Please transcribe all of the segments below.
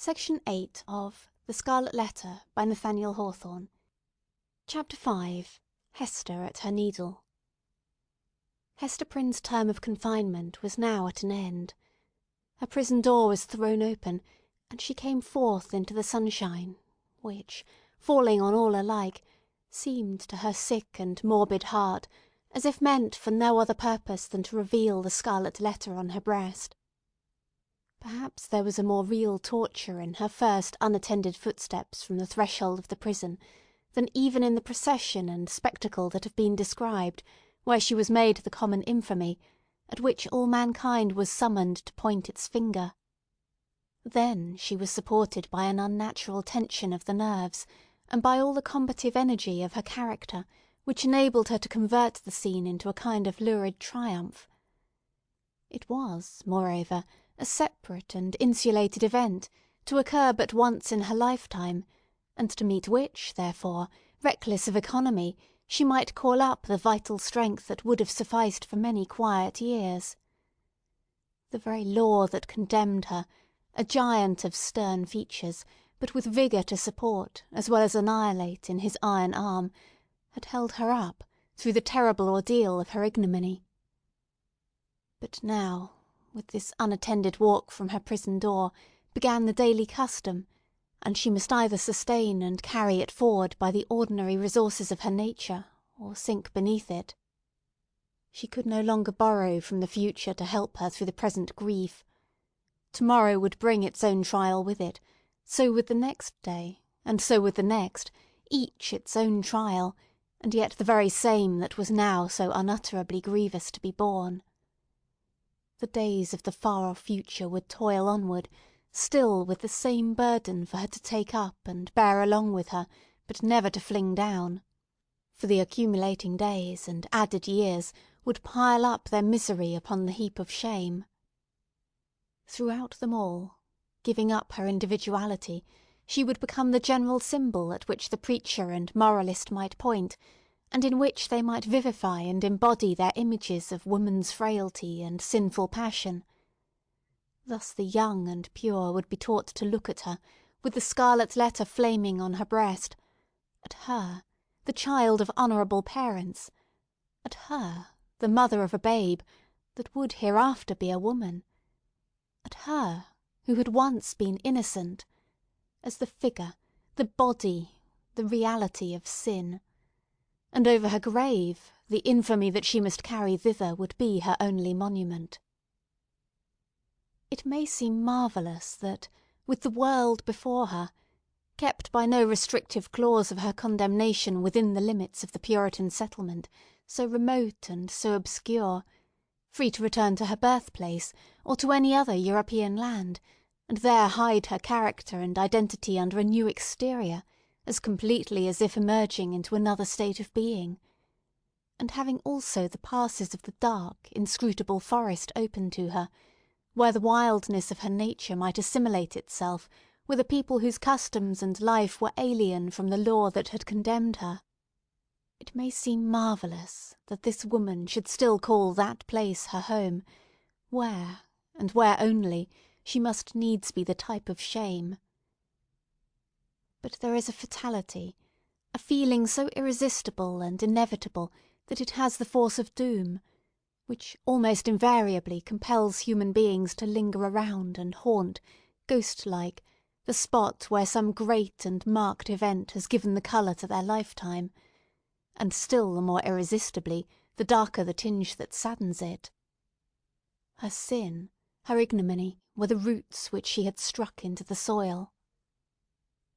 Section 8 of The Scarlet Letter by Nathaniel Hawthorne. Chapter 5. Hester at her Needle. Hester Prynne's term of confinement was now at an end. Her prison door was thrown open, and she came forth into the sunshine, which, falling on all alike, seemed to her sick and morbid heart as if meant for no other purpose than to reveal the scarlet letter on her breast. Perhaps there was a more real torture in her first unattended footsteps from the threshold of the prison than even in the procession and spectacle that have been described, where she was made the common infamy, at which all mankind was summoned to point its finger. Then she was supported by an unnatural tension of the nerves, and by all the combative energy of her character, which enabled her to convert the scene into a kind of lurid triumph. It was, moreover, a separate and insulated event, to occur but once in her lifetime, and to meet which, therefore, reckless of economy, she might call up the vital strength that would have sufficed for many quiet years. The very law that condemned her, a giant of stern features, but with vigour to support as well as annihilate in his iron arm, had held her up through the terrible ordeal of her ignominy. But now, with this unattended walk from her prison door, began the daily custom, and she must either sustain and carry it forward by the ordinary resources of her nature, or sink beneath it. She could no longer borrow from the future to help her through the present grief. To-morrow would bring its own trial with it, so would the next day, and so would the next, each its own trial, and yet the very same that was now so unutterably grievous to be borne. The days of the far-off future would toil onward, still with the same burden for her to take up and bear along with her, but never to fling down. For the accumulating days and added years would pile up their misery upon the heap of shame. Throughout them all, giving up her individuality, she would become the general symbol at which the preacher and moralist might point, and in which they might vivify and embody their images of woman's frailty and sinful passion. Thus the young and pure would be taught to look at her, with the scarlet letter flaming on her breast, at her, the child of honourable parents, at her, the mother of a babe, that would hereafter be a woman, at her, who had once been innocent, as the figure, the body, the reality of sin. And over her grave, the infamy that she must carry thither would be her only monument. It may seem marvellous that, with the world before her, kept by no restrictive clause of her condemnation within the limits of the Puritan settlement, so remote and so obscure, free to return to her birthplace, or to any other European land, and there hide her character and identity under a new exterior, as completely as if emerging into another state of being, and having also the passes of the dark, inscrutable forest open to her, where the wildness of her nature might assimilate itself with a people whose customs and life were alien from the law that had condemned her. It may seem marvellous that this woman should still call that place her home, where, and where only, she must needs be the type of shame. But there is a fatality, a feeling so irresistible and inevitable that it has the force of doom, which almost invariably compels human beings to linger around and haunt, ghost-like, the spot where some great and marked event has given the colour to their lifetime, and still the more irresistibly, the darker the tinge that saddens it. Her sin, her ignominy, were the roots which she had struck into the soil.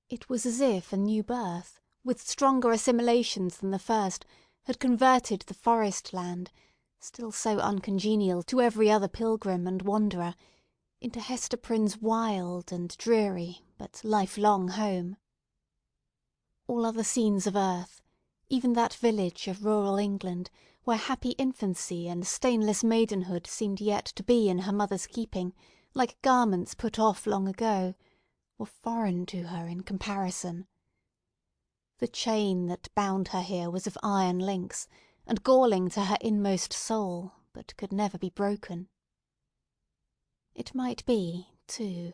It was as if a new birth, with stronger assimilations than the first, had converted the forest land, still so uncongenial to every other pilgrim and wanderer, into Hester Prynne's wild and dreary but lifelong home. All other scenes of earth, even that village of rural England, where happy infancy and stainless maidenhood seemed yet to be in her mother's keeping, like garments put off long ago, were foreign to her in comparison. The chain that bound her here was of iron links, and galling to her inmost soul, but could never be broken. It might be, too,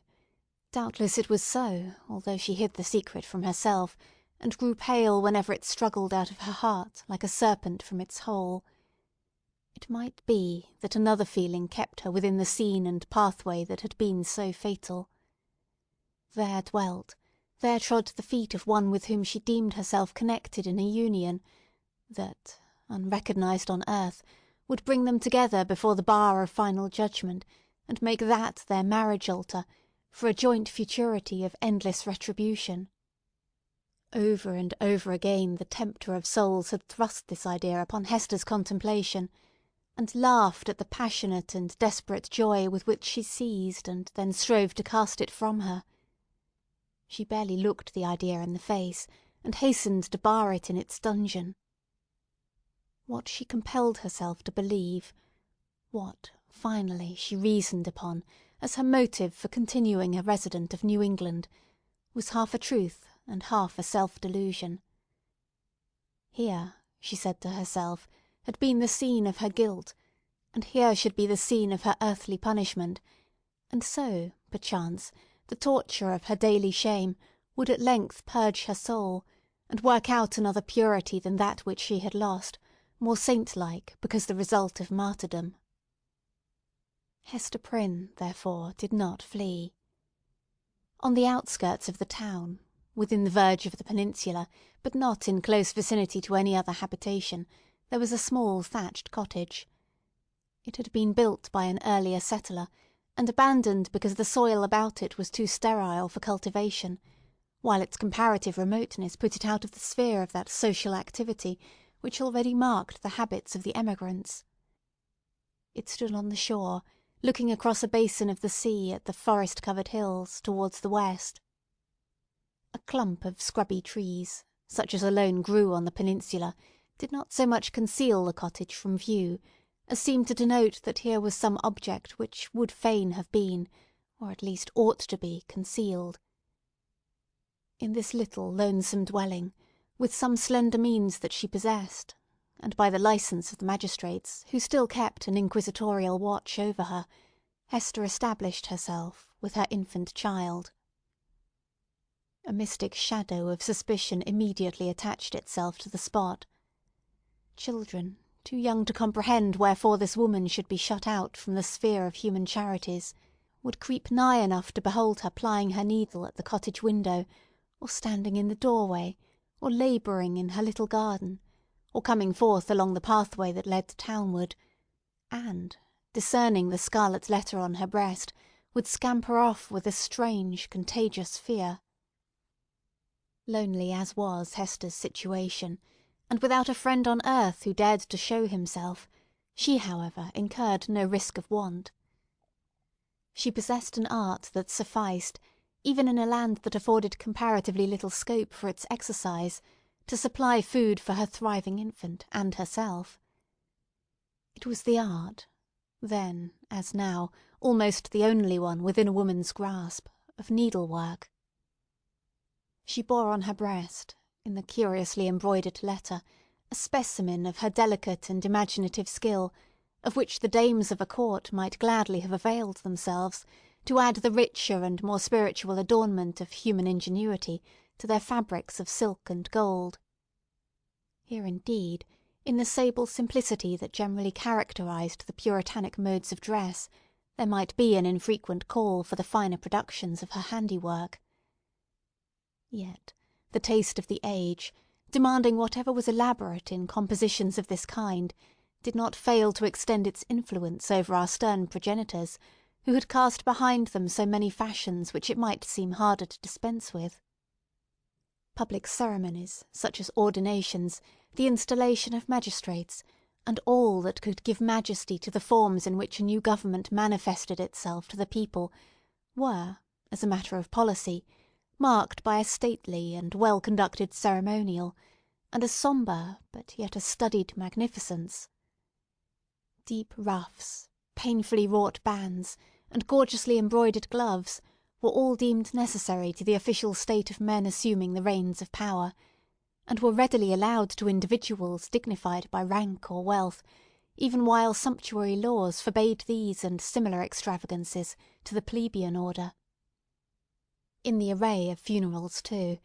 Doubtless it was so, although she hid the secret from herself, and grew pale whenever it struggled out of her heart like a serpent from its hole. It might be that another feeling kept her within the scene and pathway that had been so fatal. There dwelt, there trod the feet of one with whom she deemed herself connected in a union that, unrecognised on earth, would bring them together before the bar of final judgment, and make that their marriage altar, for a joint futurity of endless retribution. Over and over again the tempter of souls had thrust this idea upon Hester's contemplation, and laughed at the passionate and desperate joy with which she seized and then strove to cast it from her. She barely looked the idea in the face, and hastened to bar it in its dungeon. What she compelled herself to believe, what, finally, she reasoned upon as her motive for continuing a resident of New England, was half a truth and half a self-delusion. Here, she said to herself, had been the scene of her guilt, and here should be the scene of her earthly punishment, and so, perchance, the torture of her daily shame would at length purge her soul, and work out another purity than that which she had lost, more saint-like because the result of martyrdom. Hester Prynne, therefore, did not flee. On the outskirts of the town, within the verge of the peninsula, but not in close vicinity to any other habitation, there was a small thatched cottage. It had been built by an earlier settler, and abandoned because the soil about it was too sterile for cultivation, while its comparative remoteness put it out of the sphere of that social activity which already marked the habits of the emigrants. It stood on the shore, looking across a basin of the sea at the forest-covered hills towards the west. A clump of scrubby trees, such as alone grew on the peninsula, did not so much conceal the cottage from view, as seemed to denote that here was some object which would fain have been, or at least ought to be, concealed. In this little lonesome dwelling, with some slender means that she possessed, and by the licence of the magistrates, who still kept an inquisitorial watch over her, Hester established herself with her infant child. A mystic shadow of suspicion immediately attached itself to the spot. Children, too young to comprehend wherefore this woman should be shut out from the sphere of human charities, would creep nigh enough to behold her plying her needle at the cottage window, or standing in the doorway, or labouring in her little garden, or coming forth along the pathway that led townward, and, discerning the scarlet letter on her breast, would scamper off with a strange, contagious fear. Lonely as was Hester's situation, and without a friend on earth who dared to show himself, she, however, incurred no risk of want. She possessed an art that sufficed, even in a land that afforded comparatively little scope for its exercise, to supply food for her thriving infant and herself. It was the art, then, as now, almost the only one within a woman's grasp, of needlework. She bore on her breast, in the curiously embroidered letter, a specimen of her delicate and imaginative skill, of which the dames of a court might gladly have availed themselves, to add the richer and more spiritual adornment of human ingenuity to their fabrics of silk and gold. Here, indeed, in the sable simplicity that generally characterized the puritanic modes of dress, there might be an infrequent call for the finer productions of her handiwork. Yet the taste of the age, demanding whatever was elaborate in compositions of this kind, did not fail to extend its influence over our stern progenitors, who had cast behind them so many fashions which it might seem harder to dispense with. Public ceremonies, such as ordinations, the installation of magistrates, and all that could give majesty to the forms in which a new government manifested itself to the people, were, as a matter of policy, marked by a stately and well-conducted ceremonial, and a sombre but yet a studied magnificence. Deep ruffs, painfully wrought bands, and gorgeously embroidered gloves were all deemed necessary to the official state of men assuming the reins of power, and were readily allowed to individuals dignified by rank or wealth, even while sumptuary laws forbade these and similar extravagances to the plebeian order. in the array of funerals too,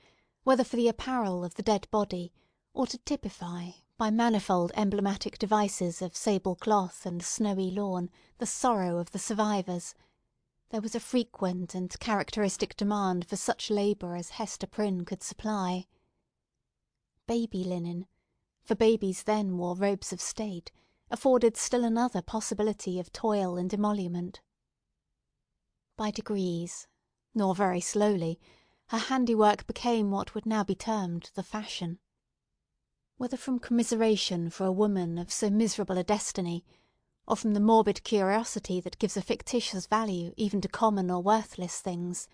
whether for the apparel of the dead body, or to typify, by manifold emblematic devices of sable cloth and snowy lawn, the sorrow of the survivors, there was a frequent and characteristic demand for such labour as Hester Prynne could supply. Baby linen, for babies then wore robes of state, afforded still another possibility of toil and emolument. By degrees, nor very slowly, her handiwork became what would now be termed the fashion. Whether from commiseration for a woman of so miserable a destiny, or from the morbid curiosity that gives a fictitious value even to common or worthless things,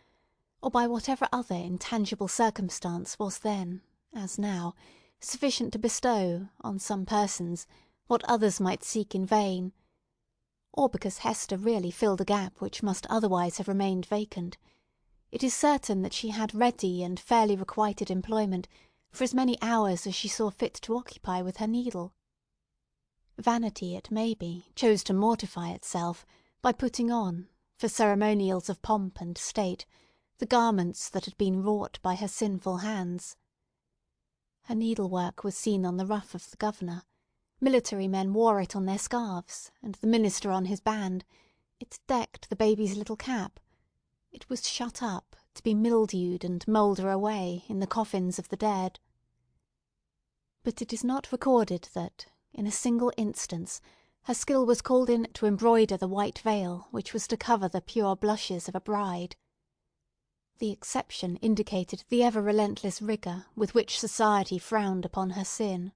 or by whatever other intangible circumstance was then, as now, sufficient to bestow, on some persons, what others might seek in vain, or because Hester really filled a gap which must otherwise have remained vacant, it is certain that she had ready and fairly requited employment for as many hours as she saw fit to occupy with her needle. Vanity, it may be, chose to mortify itself by putting on, for ceremonials of pomp and state, the garments that had been wrought by her sinful hands. Her needlework was seen on the ruff of the governor, military men wore it on their scarves, and the minister on his band, it decked the baby's little cap, it was shut up, to be mildewed and moulder away in the coffins of the dead. But it is not recorded that, in a single instance, her skill was called in to embroider the white veil which was to cover the pure blushes of a bride. The exception indicated the ever relentless rigour with which society frowned upon her sin.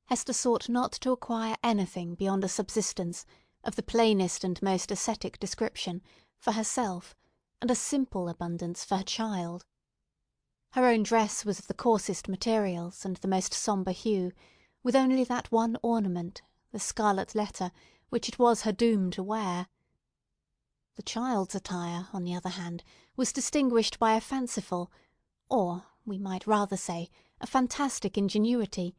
Hester sought not to acquire anything beyond a subsistence, of the plainest and most ascetic description, for herself, and a simple abundance for her child. Her own dress was of the coarsest materials and the most sombre hue, with only that one ornament, the scarlet letter, which it was her doom to wear. The child's attire, on the other hand, was distinguished by a fanciful, or, we might rather say, a fantastic ingenuity,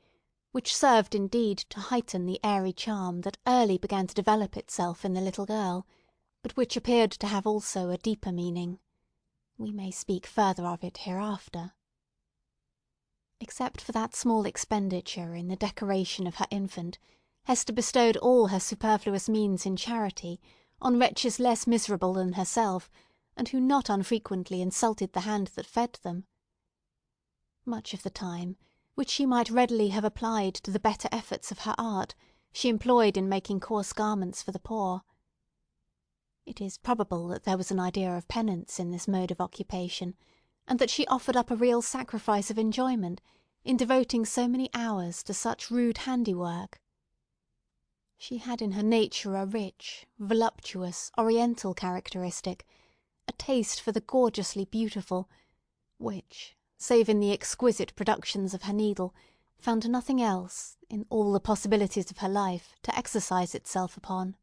which served indeed to heighten the airy charm that early began to develop itself in the little girl, but which appeared to have also a deeper meaning. We may speak further of it hereafter. Except for that small expenditure in the decoration of her infant, Hester bestowed all her superfluous means in charity on wretches less miserable than herself, and who not unfrequently insulted the hand that fed them. Much of the time, which she might readily have applied to the better efforts of her art, she employed in making coarse garments for the poor. It is probable that there was an idea of penance in this mode of occupation, and that she offered up a real sacrifice of enjoyment in devoting so many hours to such rude handiwork. She had in her nature a rich, voluptuous, oriental characteristic, a taste for the gorgeously beautiful, which, save in the exquisite productions of her needle, found nothing else, in all the possibilities of her life, to exercise itself upon.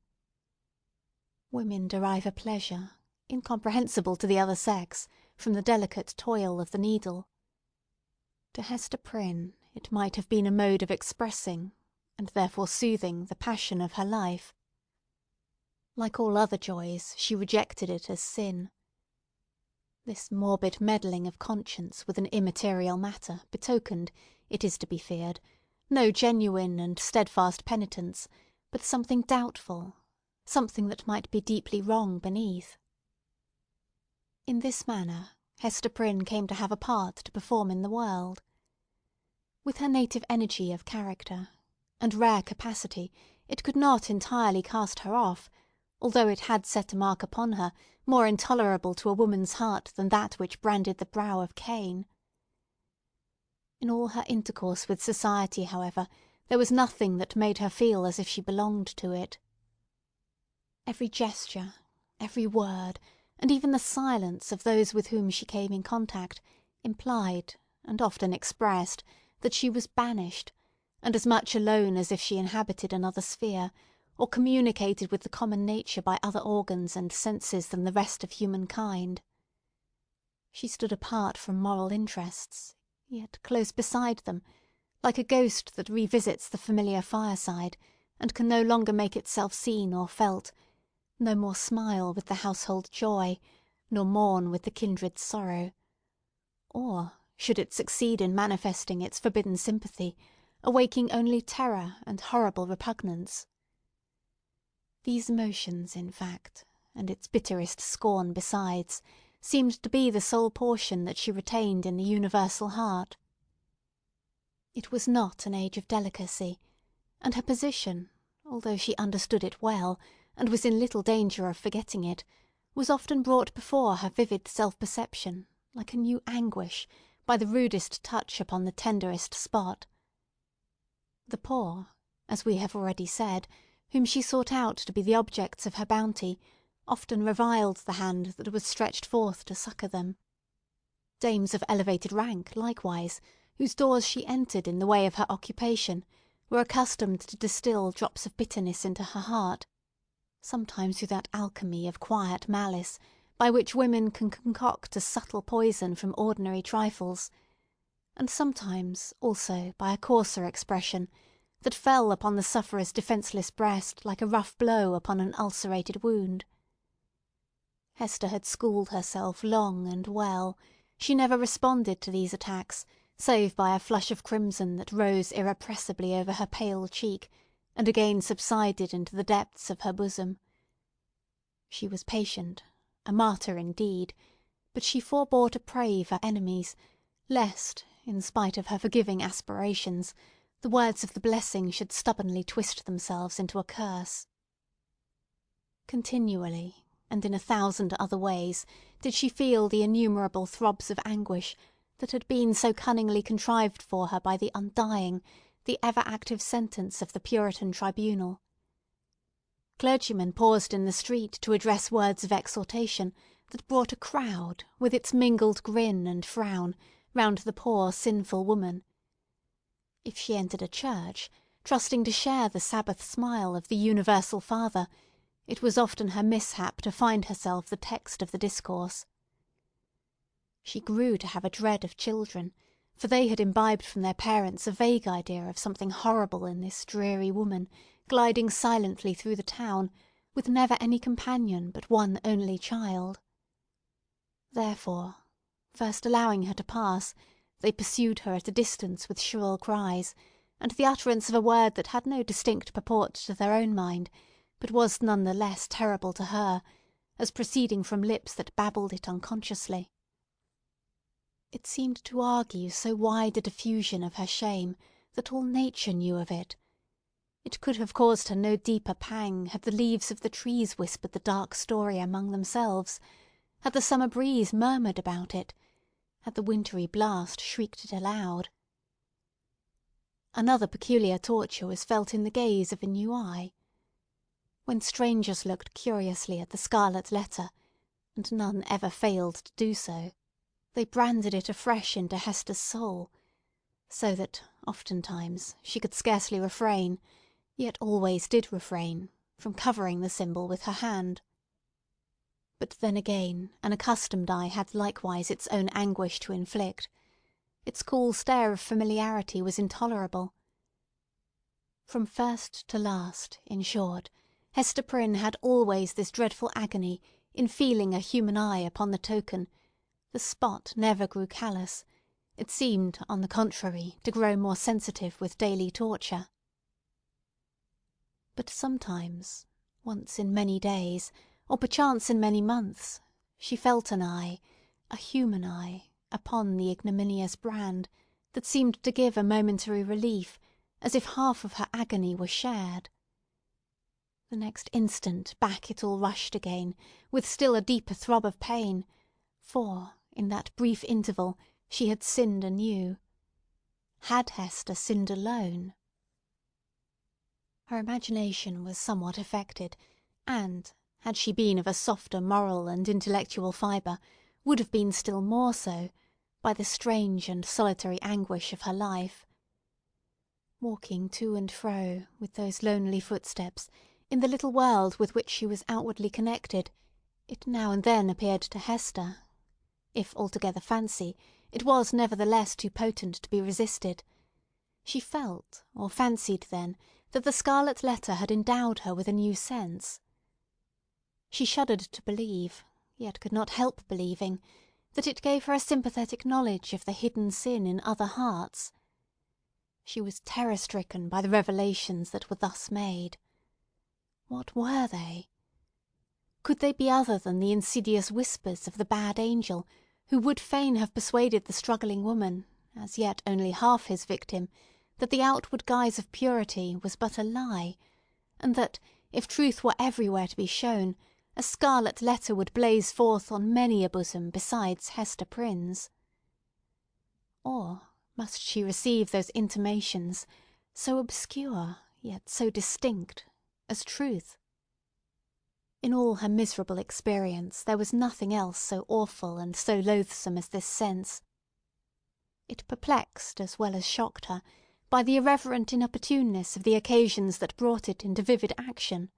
Women derive a pleasure, incomprehensible to the other sex, from the delicate toil of the needle. To Hester Prynne it might have been a mode of expressing, and therefore soothing, the passion of her life. Like all other joys, she rejected it as sin. This morbid meddling of conscience with an immaterial matter betokened, it is to be feared, no genuine and steadfast penitence, but something doubtful, something that might be deeply wrong beneath. In this manner, Hester Prynne came to have a part to perform in the world. With her native energy of character, and rare capacity, it could not entirely cast her off, although it had set a mark upon her, more intolerable to a woman's heart than that which branded the brow of Cain. In all her intercourse with society, however, there was nothing that made her feel as if she belonged to it. Every gesture, every word, and even the silence of those with whom she came in contact, implied, and often expressed, that she was banished, and as much alone as if she inhabited another sphere, or communicated with the common nature by other organs and senses than the rest of humankind. She stood apart from moral interests, yet close beside them, like a ghost that revisits the familiar fireside, and can no longer make itself seen or felt, no more smile with the household joy, nor mourn with the kindred sorrow. Or, should it succeed in manifesting its forbidden sympathy, awaking only terror and horrible repugnance. These emotions, in fact, and its bitterest scorn besides, seemed to be the sole portion that she retained in the universal heart. It was not an age of delicacy, and her position, although she understood it well, and was in little danger of forgetting it, was often brought before her vivid self-perception, like a new anguish, by the rudest touch upon the tenderest spot. The poor, as we have already said, whom she sought out to be the objects of her bounty, often reviled the hand that was stretched forth to succour them. Dames of elevated rank, likewise, whose doors she entered in the way of her occupation, were accustomed to distil drops of bitterness into her heart, sometimes through that alchemy of quiet malice by which women can concoct a subtle poison from ordinary trifles, and sometimes also by a coarser expression that fell upon the sufferer's defenceless breast like a rough blow upon an ulcerated wound. Hester had schooled herself long and well. She never responded to these attacks, save by a flush of crimson that rose irrepressibly over her pale cheek, and again subsided into the depths of her bosom. She was patient, a martyr indeed, but she forbore to pray for enemies, lest, in spite of her forgiving aspirations, the words of the blessing should stubbornly twist themselves into a curse. Continually, and in 1,000 other ways, did she feel the innumerable throbs of anguish that had been so cunningly contrived for her by the undying, the ever-active sentence of the Puritan tribunal. Clergymen paused in the street to address words of exhortation that brought a crowd, with its mingled grin and frown, round the poor sinful woman. If she entered a church, trusting to share the Sabbath smile of the universal Father, it was often her mishap to find herself the text of the discourse. She grew to have a dread of children, for they had imbibed from their parents a vague idea of something horrible in this dreary woman, gliding silently through the town, with never any companion but one only child. Therefore, first allowing her to pass, they pursued her at a distance with shrill cries, and the utterance of a word that had no distinct purport to their own mind, but was none the less terrible to her, as proceeding from lips that babbled it unconsciously. It seemed to argue so wide a diffusion of her shame that all nature knew of it. It could have caused her no deeper pang had the leaves of the trees whispered the dark story among themselves, had the summer breeze murmured about it, had the wintry blast shrieked it aloud. Another peculiar torture was felt in the gaze of a new eye. When strangers looked curiously at the scarlet letter, and none ever failed to do so, they branded it afresh into Hester's soul, so that, oftentimes, she could scarcely refrain, yet always did refrain, from covering the symbol with her hand. But then again, an accustomed eye had likewise its own anguish to inflict. Its cool stare of familiarity was intolerable. From first to last, in short, Hester Prynne had always this dreadful agony in feeling a human eye upon the token. The spot never grew callous. It seemed, on the contrary, to grow more sensitive with daily torture. But sometimes, once in many days, or perchance in many months, she felt an eye, a human eye, upon the ignominious brand, that seemed to give a momentary relief, as if half of her agony were shared. The next instant back it all rushed again, with still a deeper throb of pain, for, in that brief interval, she had sinned anew. Had Hester sinned alone? Her imagination was somewhat affected, and, had she been of a softer moral and intellectual fibre, would have been still more so, by the strange and solitary anguish of her life. Walking to and fro, with those lonely footsteps, in the little world with which she was outwardly connected, it now and then appeared to Hester, if altogether fancy, it was nevertheless too potent to be resisted. She felt, or fancied then, that the scarlet letter had endowed her with a new sense. She shuddered to believe, yet could not help believing, that it gave her a sympathetic knowledge of the hidden sin in other hearts. She was terror-stricken by the revelations that were thus made. What were they? Could they be other than the insidious whispers of the bad angel, who would fain have persuaded the struggling woman, as yet only half his victim, that the outward guise of purity was but a lie, and that, if truth were everywhere to be shown, a scarlet letter would blaze forth on many a bosom besides Hester Prynne's? Or must she receive those intimations, so obscure, yet so distinct, as truth? In all her miserable experience there was nothing else so awful and so loathsome as this sense. It perplexed as well as shocked her, by the irreverent inopportuneness of the occasions that brought it into vivid action.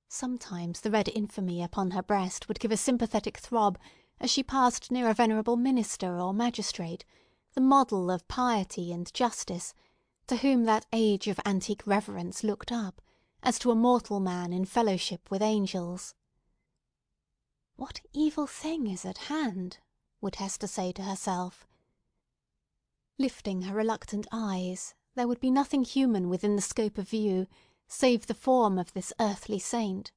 Sometimes the red infamy upon her breast would give a sympathetic throb as she passed near a venerable minister or magistrate, the model of piety and justice, to whom that age of antique reverence looked up, as to a mortal man in fellowship with angels. "What evil thing is at hand?" would Hester say to herself. Lifting her reluctant eyes, there would be nothing human within the scope of view, save the form of this earthly saint.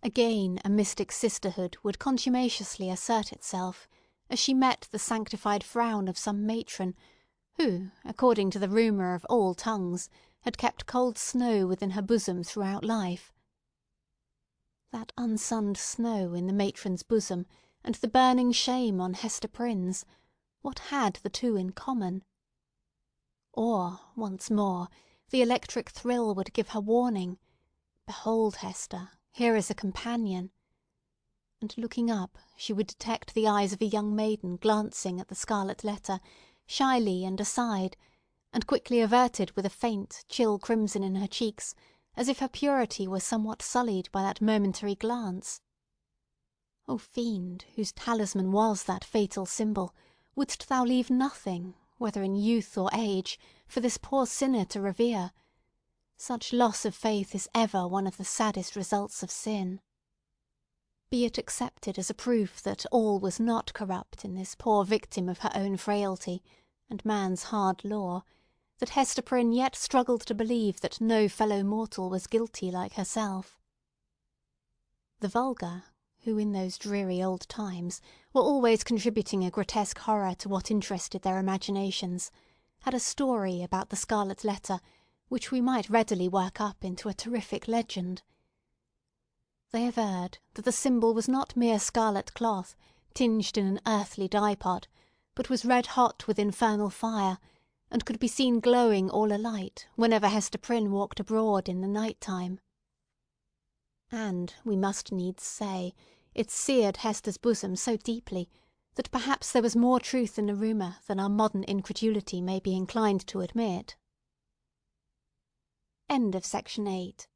Again a mystic sisterhood would contumaciously assert itself, as she met the sanctified frown of some matron, who, according to the rumour of all tongues, had kept cold snow within her bosom throughout life. That unsunned snow in the matron's bosom, and the burning shame on Hester Prynne's, what had the two in common? Or, once more, the electric thrill would give her warning, "Behold, Hester, here is a companion," and looking up, she would detect the eyes of a young maiden glancing at the scarlet letter, shyly and aside, and quickly averted with a faint, chill crimson in her cheeks, as if her purity were somewhat sullied by that momentary glance. O fiend, whose talisman was that fatal symbol, wouldst thou leave nothing, whether in youth or age, for this poor sinner to revere? Such loss of faith is ever one of the saddest results of sin. Be it accepted as a proof that all was not corrupt in this poor victim of her own frailty, and man's hard law, that Hester Prynne yet struggled to believe that no fellow mortal was guilty like herself. The vulgar, who in those dreary old times were always contributing a grotesque horror to what interested their imaginations, had a story about the scarlet letter which we might readily work up into a terrific legend. They averred that the symbol was not mere scarlet cloth, tinged in an earthly dye-pot, but was red-hot with infernal fire, and could be seen glowing all alight whenever Hester Prynne walked abroad in the night-time. And, we must needs say, it seared Hester's bosom so deeply that perhaps there was more truth in the rumour than our modern incredulity may be inclined to admit. End of Section 8.